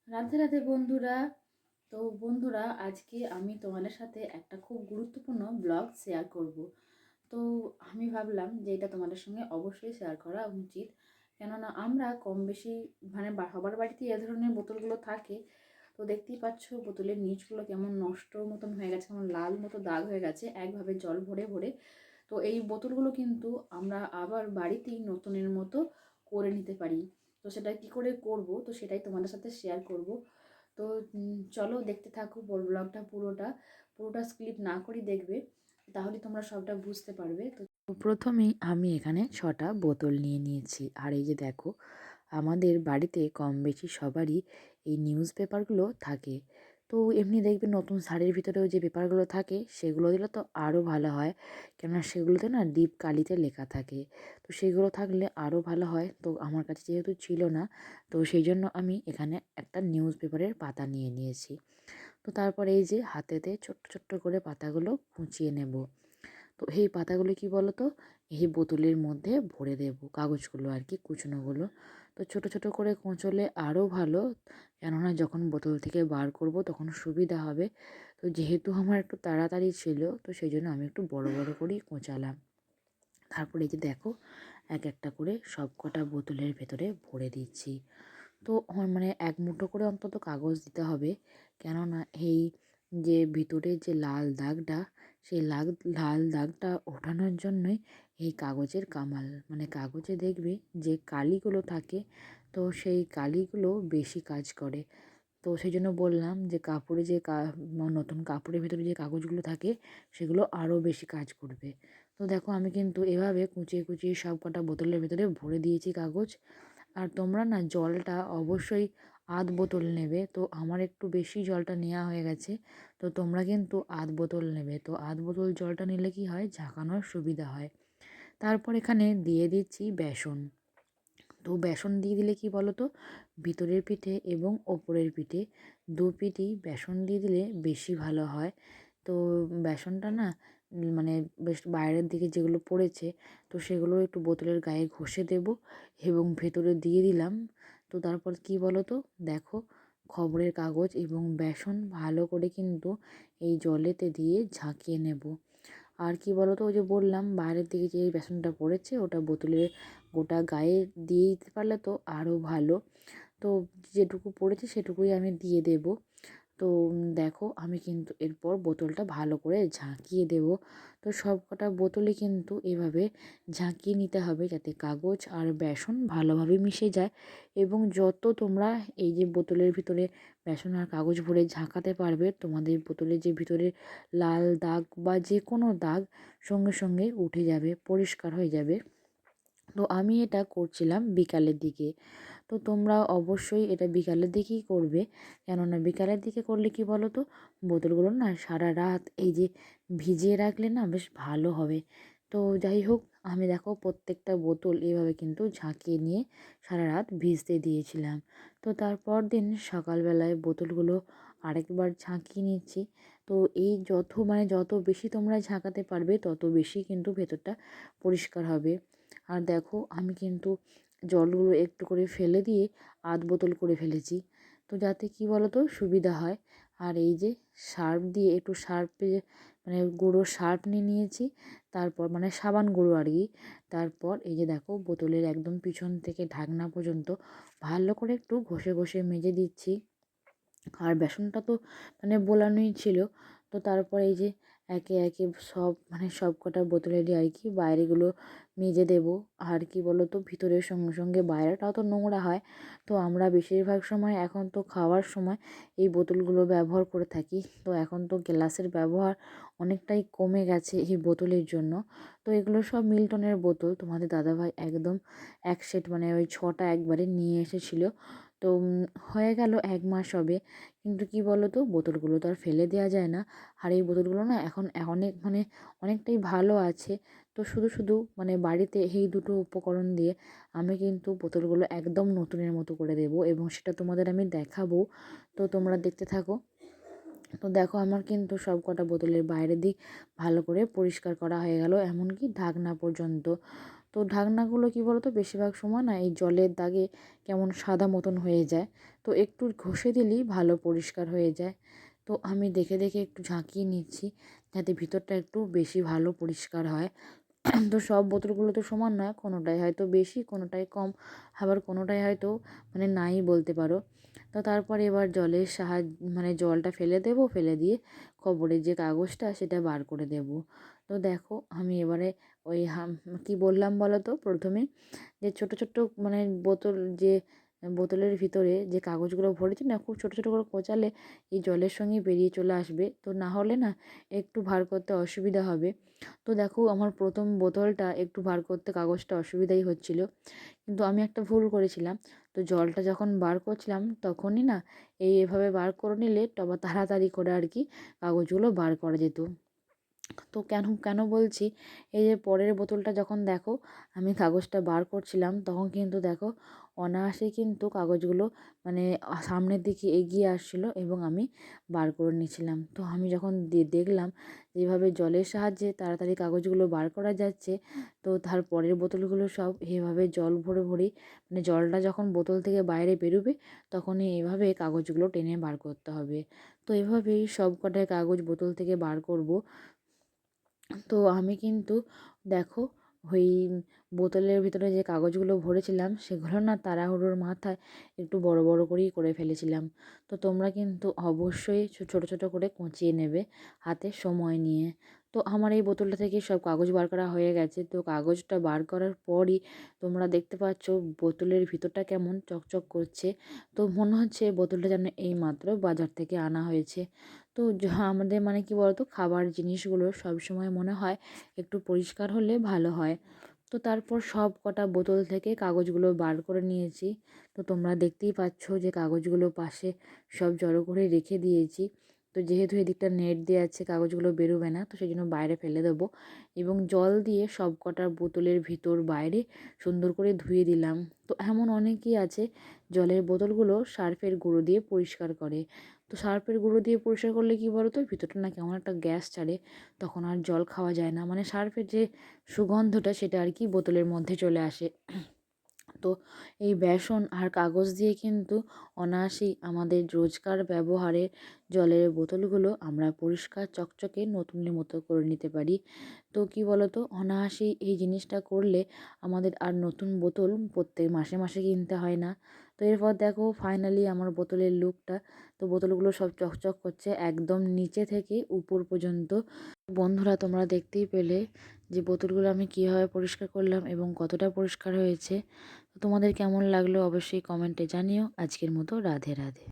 রাধে রাধে বন্ধুরা। তো বন্ধুরা, আজকে আমি তোমাদের সাথে একটা খুব গুরুত্বপূর্ণ ব্লগ শেয়ার করব। তো আমি ভাবলাম যে এটা তোমাদের সঙ্গে অবশ্যই শেয়ার করা উচিত, কেননা আমরা কম বেশি সবার বাড়িতে এ ধরনের বোতলগুলো থাকে। তো দেখতেই পাচ্ছ বোতলের নিচগুলো কেমন নষ্ট মতন হয়ে গেছে, কেমন লাল মতো দাগ হয়ে গেছে একভাবে জল ভরে ভরে। তো এই বোতলগুলো কিন্তু আমরা আবার বাড়িতেই নতুনের মতো করে নিতে পারি। তো সেটা কি করে করব, তো সেটাই তোমাদের সাথে শেয়ার করব। তো চলো দেখতে থাকো ব্লগটা, পুরোটা পুরোটা স্কিপ না করেই দেখবে, তাহলে তোমরা সবটা বুঝতে পারবে। তো প্রথমেই আমি এখানে 6টা বোতল নিয়ে নিয়েছি। আর এই যে দেখো, আমাদের বাড়িতে কম বেশি সবারই এই নিউজ পেপারগুলো থাকে। তো এমনি দেখবে নতুন শাড়ির ভিতরেও যে পেপারগুলো থাকে সেগুলো দিলে তো আরও ভালো হয়, কেননা সেগুলোতে না ডিপ কালিতে লেখা থাকে। তো সেগুলো থাকলে আরও ভালো হয়। তো আমার কাছে যেহেতু ছিল না, তো সেই জন্য আমি এখানে একটা নিউজ পেপারের পাতা নিয়ে নিয়েছি। তো তারপরে এই যে হাতেতে ছোট্ট ছোট্ট করে পাতাগুলো কুঁচিয়ে নেব। তো এই পাতাগুলো কি বলো তো, এই বোতলের মধ্যে ভরে দেব কাগজগুলো আর কি, কুচনোগুলো। তো ছোট ছোট করে কোঁচলে আরও ভালো, কেননা যখন বোতল থেকে বার করব তখন সুবিধা হবে। তো যেহেতু আমার একটু তাড়াতাড়ি ছিল, তো সেই জন্য আমি একটু বড় বড় করেই কোঁচালাম। তারপরে এই যে দেখো, এক একটা করে সব কটা বোতলের ভেতরে ভরে দিচ্ছি। তো আমার এক মুঠো করে অন্তত কাগজ দিতে হবে, কেননা এই যে ভিতরে যে লাল দাগটা, সেই লাল দাগটা ওঠানোর জন্যই এই কাগজের কামাল। কাগজে দেখবে যে কালিগুলো থাকে, তো সেই কালিগুলো বেশি কাজ করে। তো সেই জন্য বললাম যে কাপড়ে যে নতুন কাপড়ের ভেতরে যে কাগজগুলো থাকে সেগুলো আরও বেশি কাজ করবে। তো দেখো, আমি কিন্তু এভাবে কুচিয়ে কুচিয়ে সব কটা বোতলের ভেতরে ভরে দিয়েছি কাগজ। আর তোমরা না জলটা অবশ্যই আধ বোতল নেবে। তো আমার একটু বেশি জলটা নেওয়া হয়ে গেছে, তো তোমরা কিন্তু আধ বোতল নেবে। তো আধ বোতল জলটা নিলে কি হয়, ঝাঁকানোর সুবিধা হয়। তারপর এখানে দিয়ে দিচ্ছি বেসন। তো বেসন দিয়ে দিলে কি বলো তো, ভিতরের পিঠে এবং ওপরের পিঠে দু পিঠেই বেসন দিয়ে দিলে বেশি ভালো হয়। তো বেসনটা না বেশ বাইরের দিকে যেগুলো পড়েছে, তো সেগুলো একটু বোতলের গায়ে ঘষে দেব এবং ভেতরে দিয়ে দিলাম। তো তারপর কি বলো তো, দেখো, খবরের কাগজ এবং বেসন ভালো করে কিন্তু এই জলেতে দিয়ে ঝাঁকিয়ে নেব। আর কি বলো তো, ওই যে বললাম বাইরের দিকে যে বেসনটা পড়েছে ওটা বোতলের গোটা গায়ে দিয়ে দিতে পারলে তো আরও ভালো। তো যেটুকু পড়েছে সেটুকুই আমি দিয়ে দেব। তো দেখো, আমি কিন্তু এরপর বোতলটা ভালো করে ঝাঁকিয়ে দেব। তো সব কটা বোতলে কিন্তু এভাবে ঝাঁকিয়ে নিতে হবে, যাতে কাগজ আর বেসন ভালোভাবে মিশে যায়। এবং যত তোমরা এই যে বোতলের ভিতরে বেসন আর কাগজ ভরে ঝাঁকাতে পারবে, তোমাদের বোতলের যে ভিতরে লাল দাগ বা যে কোনো দাগ সঙ্গে সঙ্গে উঠে যাবে, পরিষ্কার হয়ে যাবে। তো আমি এটা করছিলাম বিকালের দিকে। তো তোমরা অবশ্যই এটা বিকালের দিকেই করবে, কেননা বিকালের দিকে করলে কি বলো তো, বোতলগুলো না সারা রাত এই যে ভিজিয়ে রাখলে না বেশ ভালো হবে। তো যাই হোক, আমি দেখো প্রত্যেকটা বোতল এভাবে কিন্তু ঝাঁকিয়ে নিয়ে সারা রাত ভিজতে দিয়েছিলাম। তো তারপর দিন সকালবেলায় বোতলগুলো আরেকবার ঝাঁকিয়ে নিচ্ছি। তো এই যত বেশি তোমরা ঝাঁকাতে পারবে তত বেশি কিন্তু ভেতরটা পরিষ্কার হবে। আর দেখো, আমি কিন্তু জলগুলো একটু করে ফেলে দিয়ে আধ বোতল করে ফেলেছি, তো যাতে কি বলো তো সুবিধা হয়। আর এই যে সার্ফ দিয়ে একটু গুঁড়ো সার্ফ নিয়ে নিয়েছি। তারপর সাবান গুঁড়ো আর কি। তারপর এই যে দেখো, বোতলের একদম পিছন থেকে ঢাকনা পর্যন্ত ভালো করে একটু ঘষে ঘষে মেজে দিচ্ছি। আর বেসনটা তো বোলানোই ছিল। তো তারপর এই যে একে একে সব কটা বোতলেরই আর কি বাইরেগুলো মেজে দেবো। আর কি বলো তো, ভিতরের সঙ্গে সঙ্গে বাইরেটাও তো নোংরা হয়। তো আমরা বেশিরভাগ সময় এখন তো খাওয়ার সময় এই বোতলগুলো ব্যবহার করে থাকি। তো এখন তো গ্লাসের ব্যবহার অনেকটাই কমে গেছে এই বোতলের জন্য। তো এগুলো সব মিল্টনের বোতল, তোমাদের দাদাভাই একদম এক সেট ওই 6টা একবারে নিয়ে এসেছিলো। তো হয়ে গেল 1 মাস হবে। কিন্তু কি বলো তো, বোতলগুলো তো আর ফেলে দেওয়া যায় না। আর এই বোতলগুলো না এখন অনেক অনেকটাই ভালো আছে। তো শুধু শুধু বাড়িতে এই দুটো উপকরণ দিয়ে আমি কিন্তু বোতলগুলো একদম নতুনের মতো করে দেবো, এবং সেটা তোমাদের আমি দেখাবো। তো তোমরা দেখতে থাকো। তো দেখো, আমার কিন্তু সব কটা বোতলের বাইরের দিক ভালো করে পরিষ্কার করা হয়ে গেল, এমনকি ঢাকনা পর্যন্ত। তো তো ঢাকনাগুলো কী বলো তো বেশিরভাগ সময় না এই জলের দাগে কেমন সাদা মতন হয়ে যায়, তো একটু ঘষে দিলেই ভালো পরিষ্কার হয়ে যায়। তো আমি দেখে দেখে একটু ঝাঁকিয়ে নিচ্ছি যাতে ভিতরটা একটু বেশি ভালো পরিষ্কার হয়। তো সব বোতলগুলো তো সমান নয়, কোনোটায় হয়তো বেশি, কোনোটায় কম, আবার কোনোটায় হয়তো মানে নাই বলতে পারো। তো তারপরে এবার জলের মানে জলটা ফেলে দেবো, ফেলে দিয়ে খবরের যে কাগজটা সেটা বার করে দেব। তো দেখো আমি এবারে ওই কী বললাম বলো তো প্রথমে, যে ছোট ছোট মানে বোতলের ভিতরে যে কাগজগুলো ভরেছি না, খুব ছোট ছোট করে কোচালে এই জলের সঙ্গে বেরিয়ে চলে আসবে, তো না হলে না একটু ভার করতে অসুবিধা হবে। তো দেখো আমার প্রথম বোতলটা একটু বার করতে কাগজটা অসুবিধাই হচ্ছিল, কিন্তু আমি একটা ভুল করেছিলাম। তো জলটা যখন বার করছিলাম তখনই না এভাবে বার করে নিলে তাড়াতাড়ি করে আর কি কাগজগুলো বার করা যেত। তো কেন কেন বলছি, এই যে পরের বোতলটা যখন দেখো আমি কাগজটা বার করছিলাম তখন কিন্তু দেখো অনায়াসেই কিন্তু কাগজগুলো মানে সামনের দিকে এগিয়ে আসছিলো এবং আমি বার করে নিয়েছিলাম। তো আমি যখন দেখলাম যেভাবে জলের সাহায্যে তাড়াতাড়ি কাগজগুলো বার করা যাচ্ছে, তো তার পরের বোতলগুলো সব এভাবে জল ভরে ভরেই মানে জলটা যখন বোতল থেকে বাইরে বেরোবে তখনই এভাবে কাগজগুলো টেনে বার করতে হবে। তো এভাবেই সব কটায় কাগজ বোতল থেকে বার করব। তো আমি কিন্তু দেখো ওই বোতলের ভিতরে যে কাগজগুলো ভরেছিলাম সেগুলো না তাড়াহুড়োর মাথায় একটু বড় বড় করেই করে ফেলেছিলাম। তো তোমরা কিন্তু অবশ্যই ছোট ছোট করে কুঁচিয়ে নেবে হাতে সময় নিয়ে। তো আমার এই বোতলটা থেকে সব কাগজ বার করা হয়ে গেছে। তো কাগজটা বার করার পরই তোমরা দেখতে পাচ্ছ বোতলের ভিতরটা কেমন চকচক করছে। তো মনে হচ্ছে বোতলটা যেন এইমাত্র বাজার থেকে আনা হয়েছে। তো আমাদের মানে কি বলতো খাবার জিনিসগুলো সবসময় মনে হয় একটু পরিষ্কার হলে ভালো হয়। তো তারপর সব কটা বোতল থেকে কাগজগুলো বার করে নিয়েছি। তো তোমরা দেখতেই পাচ্ছ যে কাগজগুলো পাশে সব জড়ো করে রেখে দিয়েছি। তো যেহেতু এদিকটা নেট দেওয়া আছে কাগজগুলো বেরোবে না, তো সেই জন্য বাইরে ফেলে দেবো এবং জল দিয়ে সব কটা বোতলের ভিতর বাইরে সুন্দর করে ধুয়ে দিলাম। তো এমন অনেকেই আছে জলের বোতলগুলো সার্ফের গুঁড়ো দিয়ে পরিষ্কার করে। তো সার্ফের গুঁড়ো দিয়ে পরিষ্কার করলে কী বলো তো ভিতরটা না কেমন একটা গ্যাস ছাড়ে, তখন আর জল খাওয়া যায় না, মানে সার্ফের যে সুগন্ধটা সেটা আর কি বোতলের মধ্যে চলে আসে। তো এই বেসন আর কাগজ দিয়ে কিন্তু অনায়াসেই আমাদের রোজকার ব্যবহারের জলের বোতলগুলো আমরা পরিষ্কার চকচকে নতুনের মতো করে নিতে পারি। তো কী বলো তো অনায়াসেই এই জিনিসটা করলে আমাদের আর নতুন বোতল প্রত্যেক মাসে মাসে কিনতে হয় না। তো এরপর দেখো ফাইনালি আমার বোতলের লুকটা, তো বোতলগুলো সব চকচক করছে একদম নিচে থেকে উপর পর্যন্ত। বন্ধুরা তোমরা দেখতেই পেলে যে বোতলগুলো আমি কীভাবে পরিষ্কার করলাম এবং কতটা পরিষ্কার হয়েছে। তো তোমাদের কেমন লাগলো অবশ্যই কমেন্টে জানিও। আজকের মতো রাধে রাধে।